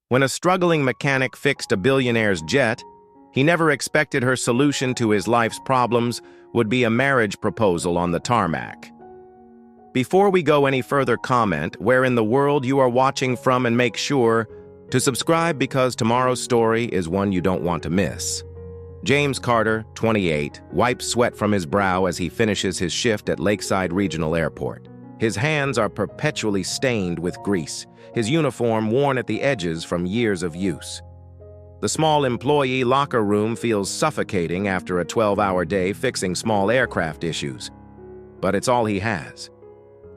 When a struggling mechanic fixed a billionaire's jet, he never expected her solution to his life's problems would be a marriage proposal on the tarmac. Before we go any further, comment where in the world you are watching from and make sure to subscribe because tomorrow's story is one you don't want to miss. James Carter, 28, wipes sweat from his brow as he finishes his shift at Lakeside Regional Airport. His hands are perpetually stained with grease, his uniform worn at the edges from years of use. The small employee locker room feels suffocating after a 12-hour day fixing small aircraft issues. But it's all he has.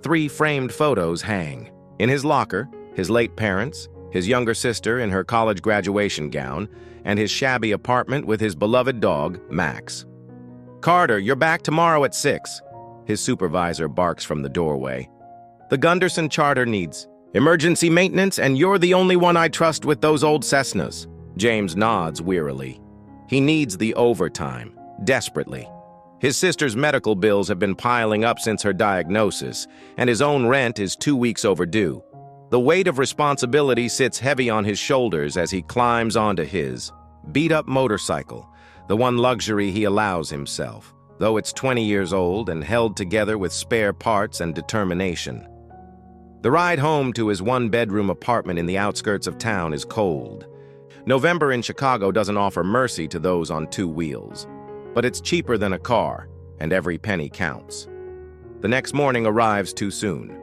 3 framed photos hang. In his locker, his late parents, his younger sister in her college graduation gown, and his shabby apartment with his beloved dog, Max. "Carter, you're back tomorrow at 6. His supervisor barks from the doorway. "The Gunderson charter needs emergency maintenance, and you're the only one I trust with those old Cessnas." James nods wearily. He needs the overtime, desperately. His sister's medical bills have been piling up since her diagnosis, and his own rent is 2 weeks overdue. The weight of responsibility sits heavy on his shoulders as he climbs onto his beat-up motorcycle, the one luxury he allows himself, though it's 20 years old and held together with spare parts and determination. The ride home to his one-bedroom apartment in the outskirts of town is cold. November in Chicago doesn't offer mercy to those on 2 wheels, but it's cheaper than a car, and every penny counts. The next morning arrives too soon.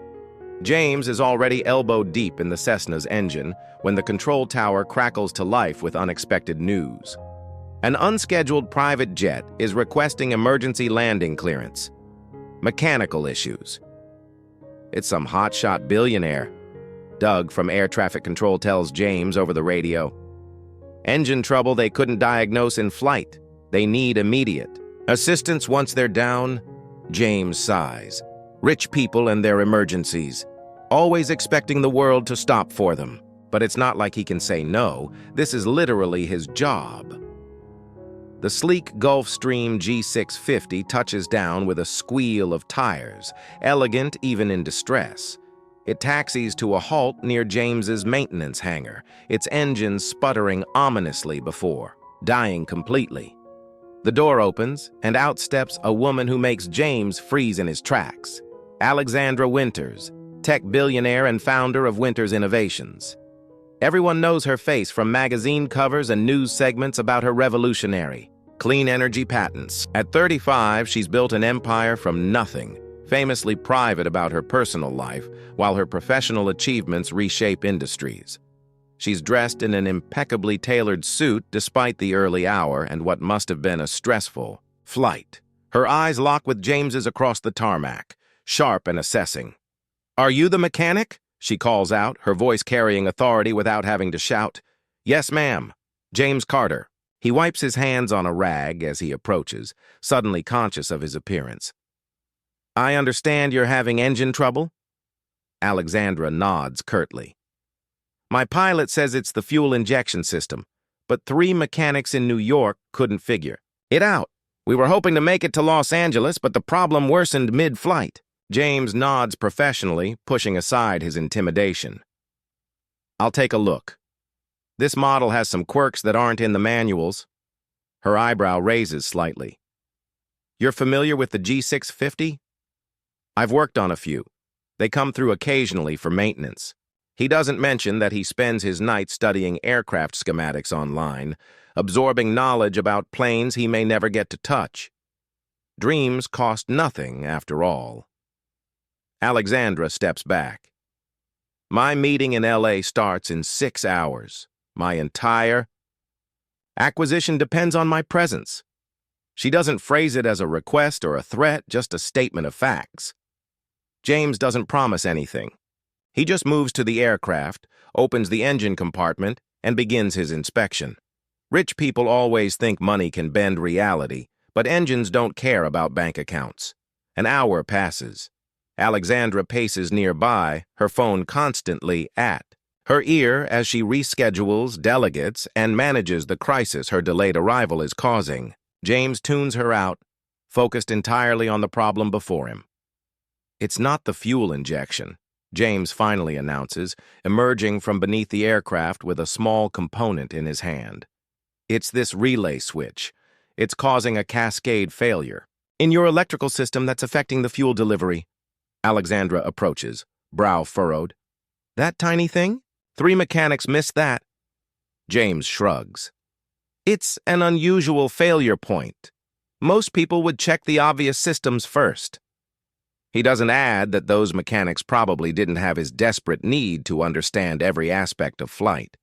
James is already elbow-deep in the Cessna's engine when the control tower crackles to life with unexpected news. An unscheduled private jet is requesting emergency landing clearance. Mechanical issues. It's some hotshot billionaire. Doug from air traffic control tells James over the radio. Engine trouble they couldn't diagnose in flight. They need immediate assistance once they're down. James sighs. Rich people and their emergencies, always expecting the world to stop for them. But it's not like he can say no. This is literally his job. The sleek Gulfstream G650 touches down with a squeal of tires, elegant even in distress. It taxis to a halt near James's maintenance hangar, its engine sputtering ominously before dying completely. The door opens, and out steps a woman who makes James freeze in his tracks. Alexandra Winters, tech billionaire and founder of Winters Innovations. Everyone knows her face from magazine covers and news segments about her revolutionary clean energy patents. At 35, she's built an empire from nothing, famously private about her personal life, while her professional achievements reshape industries. She's dressed in an impeccably tailored suit despite the early hour and what must have been a stressful flight. Her eyes lock with James's across the tarmac, sharp and assessing. "Are you the mechanic?" she calls out, her voice carrying authority without having to shout. "Yes, ma'am. James Carter." He wipes his hands on a rag as he approaches, suddenly conscious of his appearance. "I understand you're having engine trouble?" Alexandra nods curtly. "My pilot says it's the fuel injection system, but 3 mechanics in New York couldn't figure it out. We were hoping to make it to Los Angeles, but the problem worsened mid-flight." James nods professionally, pushing aside his intimidation. "I'll take a look. This model has some quirks that aren't in the manuals." Her eyebrow raises slightly. "You're familiar with the G650? I've worked on a few. They come through occasionally for maintenance." He doesn't mention that he spends his nights studying aircraft schematics online, absorbing knowledge about planes he may never get to touch. Dreams cost nothing, after all. Alexandra steps back. "My meeting in LA starts in 6 hours. My entire acquisition depends on my presence." She doesn't phrase it as a request or a threat, just a statement of facts. James doesn't promise anything. He just moves to the aircraft, opens the engine compartment, and begins his inspection. Rich people always think money can bend reality, but engines don't care about bank accounts. An hour passes. Alexandra paces nearby, her phone constantly at her ear as she reschedules delegates and manages the crisis her delayed arrival is causing. James tunes her out, focused entirely on the problem before him. It's not the fuel injection. James finally announces, emerging from beneath the aircraft with a small component in his hand. It's this relay switch. It's causing a cascade failure. In your electrical system that's affecting the fuel delivery. Alexandra approaches, brow furrowed. That tiny thing? 3 mechanics missed that. James shrugs. It's an unusual failure point. Most people would check the obvious systems first. He doesn't add that those mechanics probably didn't have his desperate need to understand every aspect of flight.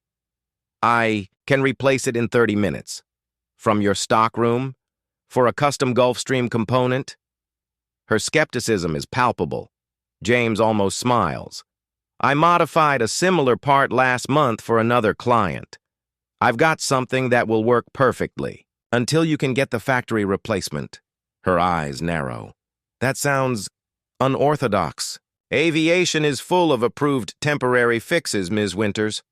I can replace it in 30 minutes. From your stockroom? For a custom Gulfstream component? Her skepticism is palpable. James almost smiles. I modified a similar part last month for another client. I've got something that will work perfectly, until you can get the factory replacement. Her eyes narrow. That sounds unorthodox. Aviation is full of approved temporary fixes, Ms. Winters.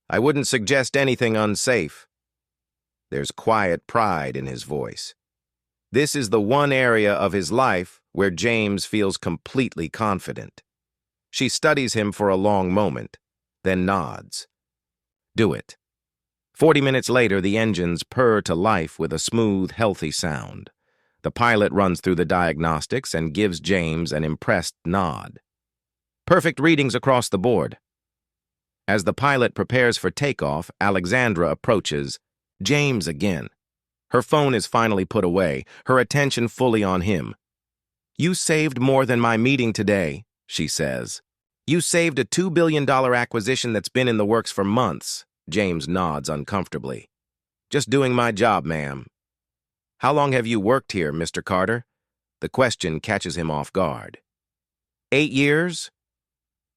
I wouldn't suggest anything unsafe. There's quiet pride in his voice. This is the one area of his life where James feels completely confident. She studies him for a long moment, then nods. Do it. 40 minutes later, the engines purr to life with a smooth, healthy sound. The pilot runs through the diagnostics and gives James an impressed nod. Perfect readings across the board. As the pilot prepares for takeoff, Alexandra approaches. James again. Her phone is finally put away, her attention fully on him. You saved more than my meeting today, she says. You saved a $2 billion acquisition that's been in the works for months. James nods uncomfortably. Just doing my job, ma'am. How long have you worked here, Mr. Carter? The question catches him off guard. 8 years?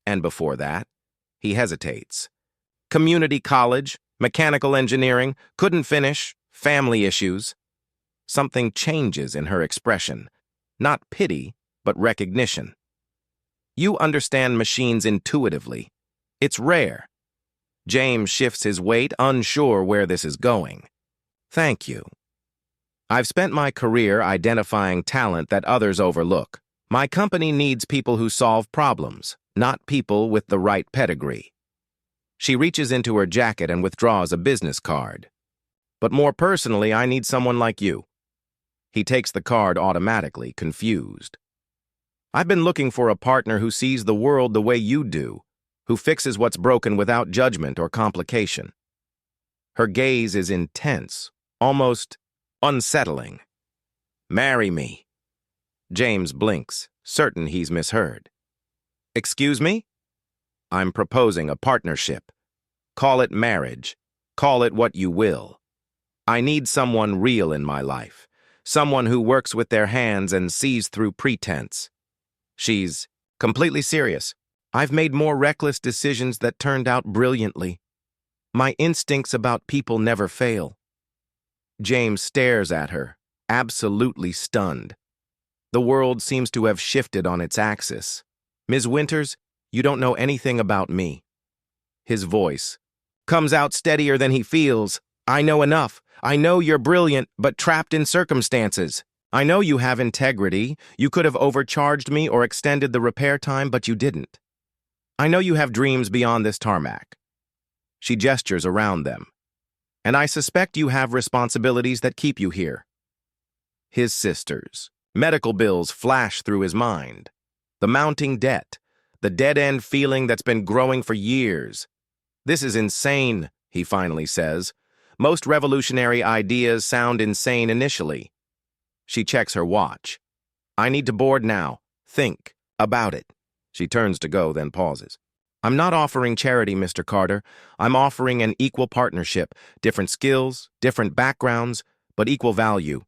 And before that? He hesitates. Community college, mechanical engineering, couldn't finish, family issues. Something changes in her expression. Not pity, but recognition. You understand machines intuitively. It's rare. James shifts his weight, unsure where this is going. Thank you. I've spent my career identifying talent that others overlook. My company needs people who solve problems, not people with the right pedigree. She reaches into her jacket and withdraws a business card. But more personally, I need someone like you. He takes the card automatically, confused. I've been looking for a partner who sees the world the way you do, who fixes what's broken without judgment or complication. Her gaze is intense, almost unsettling. Marry me. James blinks, certain he's misheard. Excuse me? I'm proposing a partnership. Call it marriage. Call it what you will. I need someone real in my life, someone who works with their hands and sees through pretense. She's completely serious. I've made more reckless decisions that turned out brilliantly. My instincts about people never fail. James stares at her, absolutely stunned. The world seems to have shifted on its axis. Ms. Winters, you don't know anything about me. His voice comes out steadier than he feels. I know enough. I know you're brilliant, but trapped in circumstances. I know you have integrity. You could have overcharged me or extended the repair time, but you didn't. I know you have dreams beyond this tarmac. She gestures around them. And I suspect you have responsibilities that keep you here. His sisters. Medical bills flash through his mind. The mounting debt. The dead-end feeling that's been growing for years. This is insane, he finally says. Most revolutionary ideas sound insane initially. She checks her watch. I need to board now. Think about it. She turns to go, then pauses. I'm not offering charity, Mr. Carter. I'm offering an equal partnership. Different skills, different backgrounds, but equal value.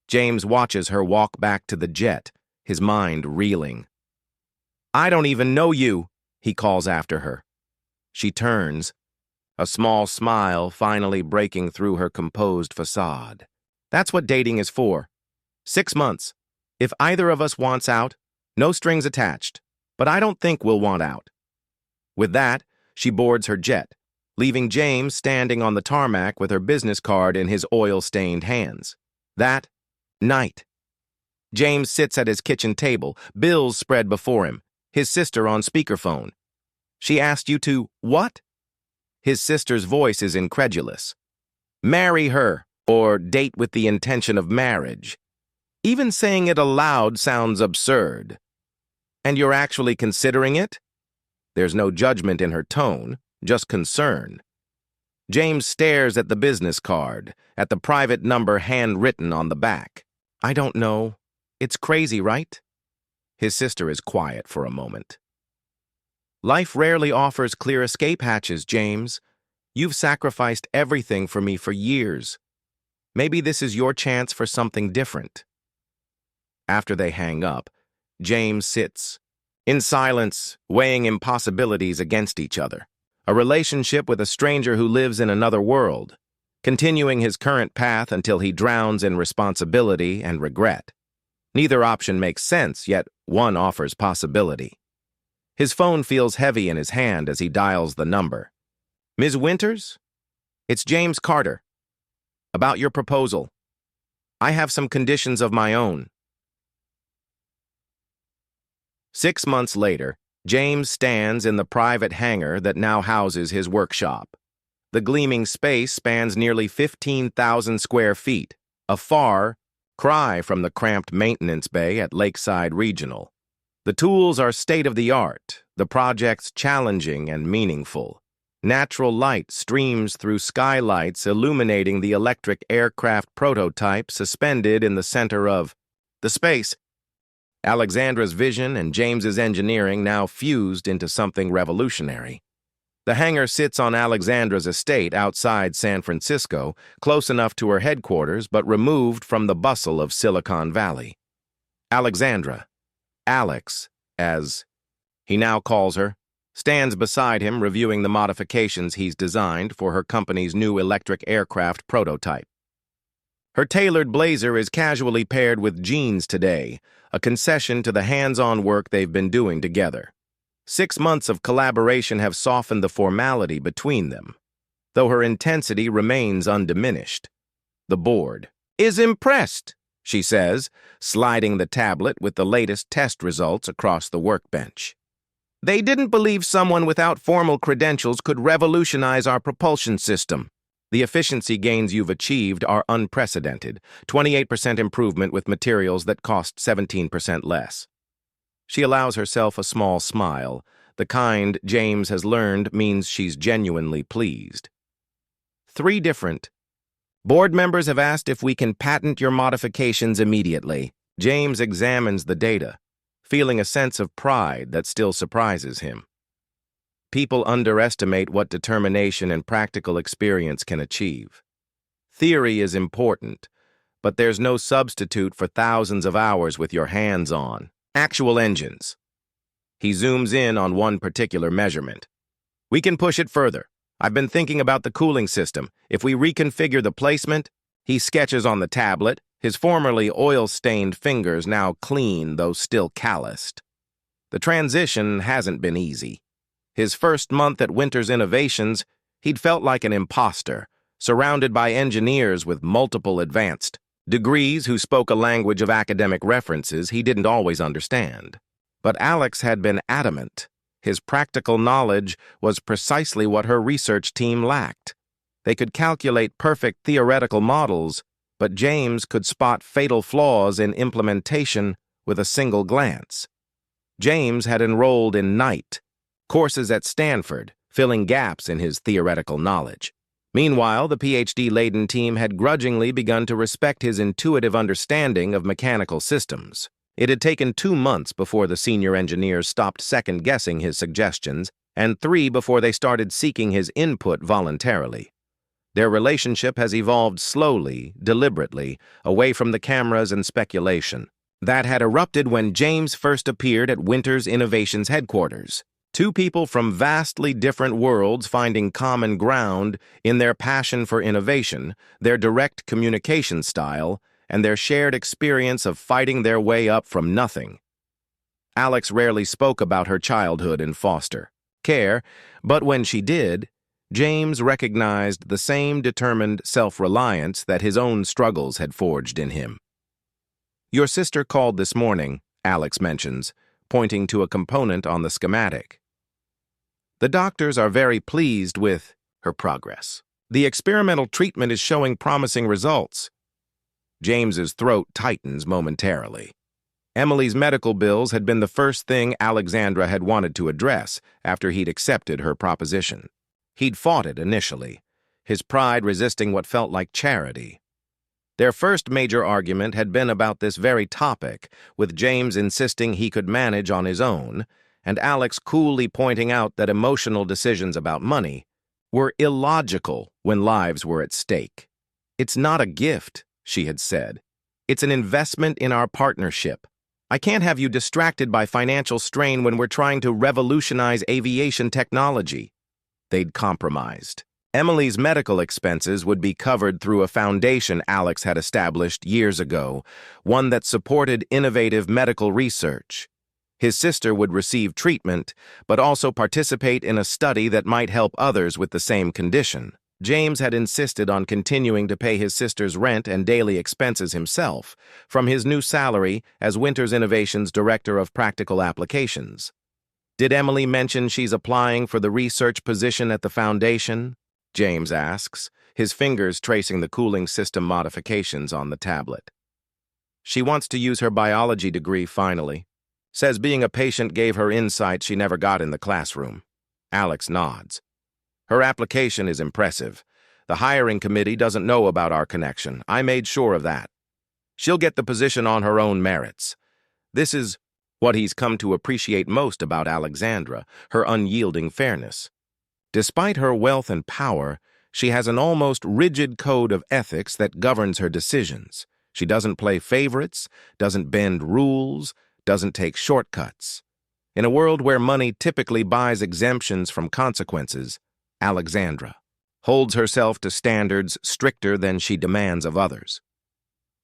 James watches her walk back to the jet, his mind reeling. I don't even know you, he calls after her. She turns, a small smile finally breaking through her composed facade. That's what dating is for. 6 months. If either of us wants out, no strings attached. But I don't think we'll want out. With that, she boards her jet, leaving James standing on the tarmac with her business card in his oil-stained hands. That night. James sits at his kitchen table, bills spread before him. His sister on speakerphone. She asked you to what? His sister's voice is incredulous. Marry her, or date with the intention of marriage. Even saying it aloud sounds absurd. And you're actually considering it? There's no judgment in her tone, just concern. James stares at the business card, at the private number handwritten on the back. I don't know. It's crazy, right? His sister is quiet for a moment. Life rarely offers clear escape hatches, James. You've sacrificed everything for me for years. Maybe this is your chance for something different. After they hang up, James sits, in silence, weighing impossibilities against each other. A relationship with a stranger who lives in another world, continuing his current path until he drowns in responsibility and regret. Neither option makes sense, yet one offers possibility. His phone feels heavy in his hand as he dials the number. Ms. Winters? It's James Carter. About your proposal. I have some conditions of my own. 6 months later, James stands in the private hangar that now houses his workshop. The gleaming space spans nearly 15,000 square feet, a far cry from the cramped maintenance bay at Lakeside Regional. The tools are state-of-the-art, the projects challenging and meaningful. Natural light streams through skylights illuminating the electric aircraft prototype suspended in the center of the space. Alexandra's vision and James's engineering now fused into something revolutionary. The hangar sits on Alexandra's estate outside San Francisco, close enough to her headquarters but removed from the bustle of Silicon Valley. Alexandra, Alex, as he now calls her, stands beside him reviewing the modifications he's designed for her company's new electric aircraft prototype. Her tailored blazer is casually paired with jeans today, a concession to the hands-on work they've been doing together. 6 months of collaboration have softened the formality between them, though her intensity remains undiminished. The board is impressed, she says, sliding the tablet with the latest test results across the workbench. They didn't believe someone without formal credentials could revolutionize our propulsion system. The efficiency gains you've achieved are unprecedented, 28% improvement with materials that cost 17% less. She allows herself a small smile, the kind James has learned means she's genuinely pleased. 3 different. Board members have asked if we can patent your modifications immediately. James examines the data, feeling a sense of pride that still surprises him. People underestimate what determination and practical experience can achieve. Theory is important, but there's no substitute for thousands of hours with your hands on. Actual engines. He zooms in on one particular measurement. We can push it further. I've been thinking about the cooling system. If we reconfigure the placement, he sketches on the tablet, his formerly oil-stained fingers now clean though still calloused. The transition hasn't been easy. His first month at Winters Innovations, he'd felt like an imposter, surrounded by engineers with multiple advanced degrees who spoke a language of academic references he didn't always understand. But Alex had been adamant. His practical knowledge was precisely what her research team lacked. They could calculate perfect theoretical models, but James could spot fatal flaws in implementation with a single glance. James had enrolled in NIGHT, courses at Stanford, filling gaps in his theoretical knowledge. Meanwhile, the PhD-laden team had grudgingly begun to respect his intuitive understanding of mechanical systems. It had taken 2 months before the senior engineers stopped second-guessing his suggestions, and 3 before they started seeking his input voluntarily. Their relationship has evolved slowly, deliberately, away from the cameras and speculation. That had erupted when James first appeared at Winters Innovations headquarters. 2 people from vastly different worlds finding common ground in their passion for innovation, their direct communication style, and their shared experience of fighting their way up from nothing. Alex rarely spoke about her childhood in foster care, but when she did, James recognized the same determined self-reliance that his own struggles had forged in him. Your sister called this morning, Alex mentions, pointing to a component on the schematic. The doctors are very pleased with her progress. The experimental treatment is showing promising results. James's throat tightens momentarily. Emily's medical bills had been the first thing Alexandra had wanted to address after he'd accepted her proposition. He'd fought it initially, his pride resisting what felt like charity. Their first major argument had been about this very topic, with James insisting he could manage on his own, and Alex coolly pointing out that emotional decisions about money were illogical when lives were at stake. "It's not a gift," she had said. "It's an investment in our partnership. I can't have you distracted by financial strain when we're trying to revolutionize aviation technology." They'd compromised. Emily's medical expenses would be covered through a foundation Alex had established years ago, one that supported innovative medical research. His sister would receive treatment, but also participate in a study that might help others with the same condition. James had insisted on continuing to pay his sister's rent and daily expenses himself, from his new salary as Winters Innovations Director of Practical Applications. "Did Emily mention she's applying for the research position at the foundation?" James asks, his fingers tracing the cooling system modifications on the tablet. "She wants to use her biology degree finally. Says being a patient gave her insight she never got in the classroom." Alex nods. "Her application is impressive. The hiring committee doesn't know about our connection. I made sure of that. She'll get the position on her own merits." This is what he's come to appreciate most about Alexandra, her unyielding fairness. Despite her wealth and power, she has an almost rigid code of ethics that governs her decisions. She doesn't play favorites, doesn't bend rules, doesn't take shortcuts. In a world where money typically buys exemptions from consequences, Alexandra holds herself to standards stricter than she demands of others.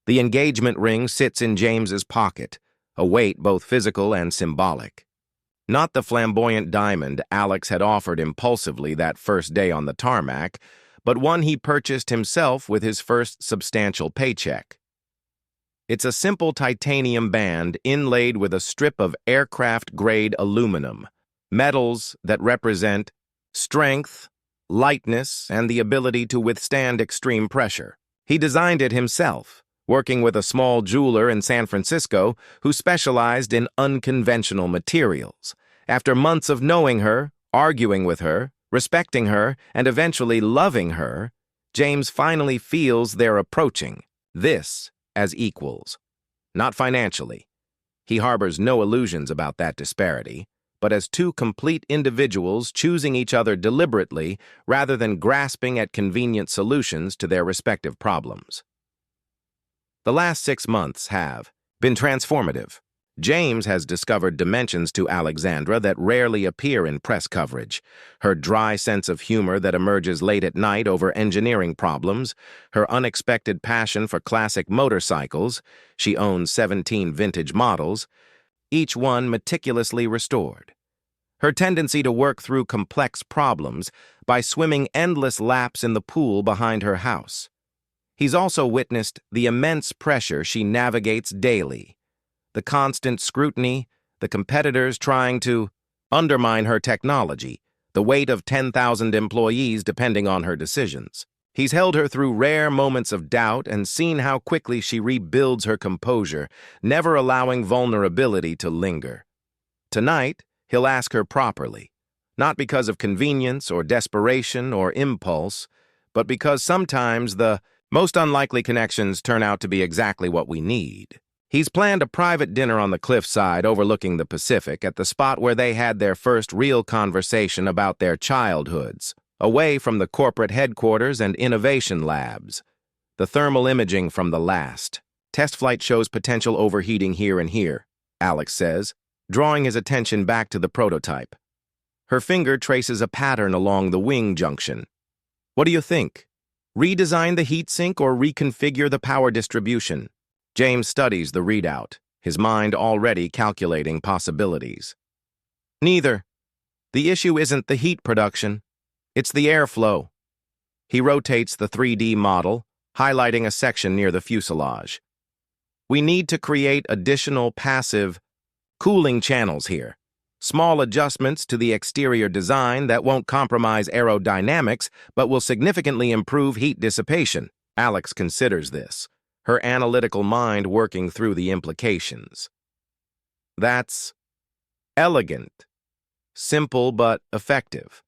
The engagement ring sits in James's pocket, a weight both physical and symbolic. Not the flamboyant diamond Alex had offered impulsively that first day on the tarmac, but one he purchased himself with his first substantial paycheck. It's a simple titanium band inlaid with a strip of aircraft-grade aluminum, metals that represent strength, lightness, and the ability to withstand extreme pressure. He designed it himself, working with a small jeweler in San Francisco who specialized in unconventional materials. After months of knowing her, arguing with her, respecting her, and eventually loving her, James finally feels they're approaching this as equals. Not financially. He harbors no illusions about that disparity, but as two complete individuals choosing each other deliberately rather than grasping at convenient solutions to their respective problems. The last 6 months have been transformative. James has discovered dimensions to Alexandra that rarely appear in press coverage. Her dry sense of humor that emerges late at night over engineering problems, her unexpected passion for classic motorcycles — she owns 17 vintage models, each one meticulously restored. Her tendency to work through complex problems by swimming endless laps in the pool behind her house. He's also witnessed the immense pressure she navigates daily. The constant scrutiny, the competitors trying to undermine her technology, the weight of 10,000 employees depending on her decisions. He's held her through rare moments of doubt and seen how quickly she rebuilds her composure, never allowing vulnerability to linger. Tonight, he'll ask her properly, not because of convenience or desperation or impulse, but because sometimes the most unlikely connections turn out to be exactly what we need. He's planned a private dinner on the cliffside overlooking the Pacific at the spot where they had their first real conversation about their childhoods, away from the corporate headquarters and innovation labs. The thermal imaging from the last test flight shows potential overheating here and here, Alex says, drawing his attention back to the prototype. Her finger traces a pattern along the wing junction. "What do you think? Redesign the heatsink or reconfigure the power distribution?" James studies the readout, his mind already calculating possibilities. "Neither. The issue isn't the heat production. It's the airflow." He rotates the 3D model, highlighting a section near the fuselage. "We need to create additional passive Cooling channels here. Small adjustments to the exterior design that won't compromise aerodynamics but will significantly improve heat dissipation. Alex considers this, her analytical mind working through the implications. That's elegant, simple but effective.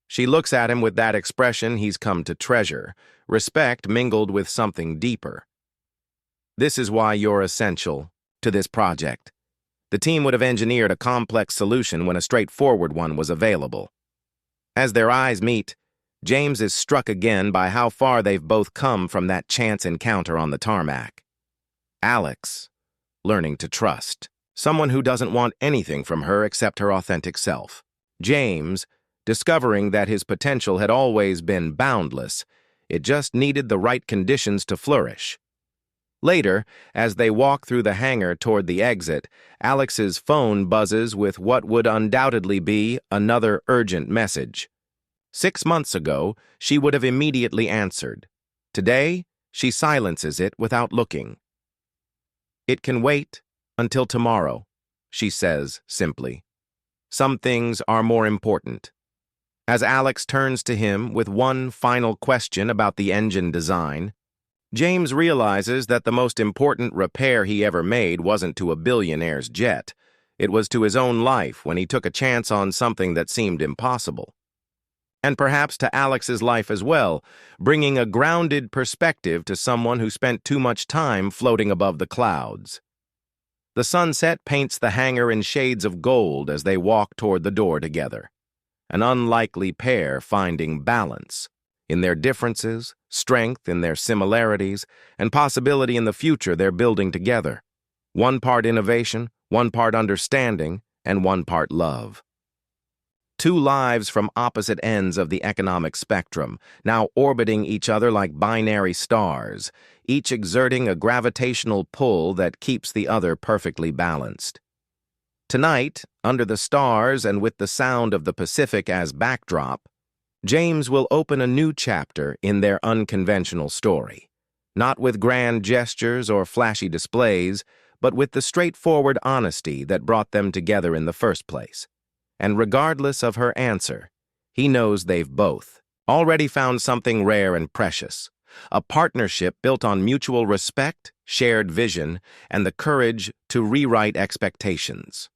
She looks at him with that expression he's come to treasure, respect mingled with something deeper. This is why you're essential to this project. The team would have engineered a complex solution when a straightforward one was available. As their eyes meet, James is struck again by how far they've both come from that chance encounter on the tarmac. Alex, learning to trust, someone who doesn't want anything from her except her authentic self. James, discovering that his potential had always been boundless, it just needed the right conditions to flourish. Later, as they walk through the hangar toward the exit, Alex's phone buzzes with what would undoubtedly be another urgent message. 6 months ago, she would have immediately answered. Today, she silences it without looking. "It can wait until tomorrow," she says simply. "Some things are more important." As Alex turns to him with one final question about the engine design, James realizes that the most important repair he ever made wasn't to a billionaire's jet. It was to his own life when he took a chance on something that seemed impossible. And perhaps to Alex's life as well, bringing a grounded perspective to someone who spent too much time floating above the clouds. The sunset paints the hangar in shades of gold as they walk toward the door together. An unlikely pair finding balance in their differences, strength in their similarities, and possibility in the future they're building together. One part innovation, one part understanding, and one part love. Two lives from opposite ends of the economic spectrum, now orbiting each other like binary stars, each exerting a gravitational pull that keeps the other perfectly balanced. Tonight, under the stars and with the sound of the Pacific as backdrop, James will open a new chapter in their unconventional story, not with grand gestures or flashy displays, but with the straightforward honesty that brought them together in the first place. And regardless of her answer, he knows they've both already found something rare and precious, a partnership built on mutual respect, shared vision, and the courage to rewrite expectations.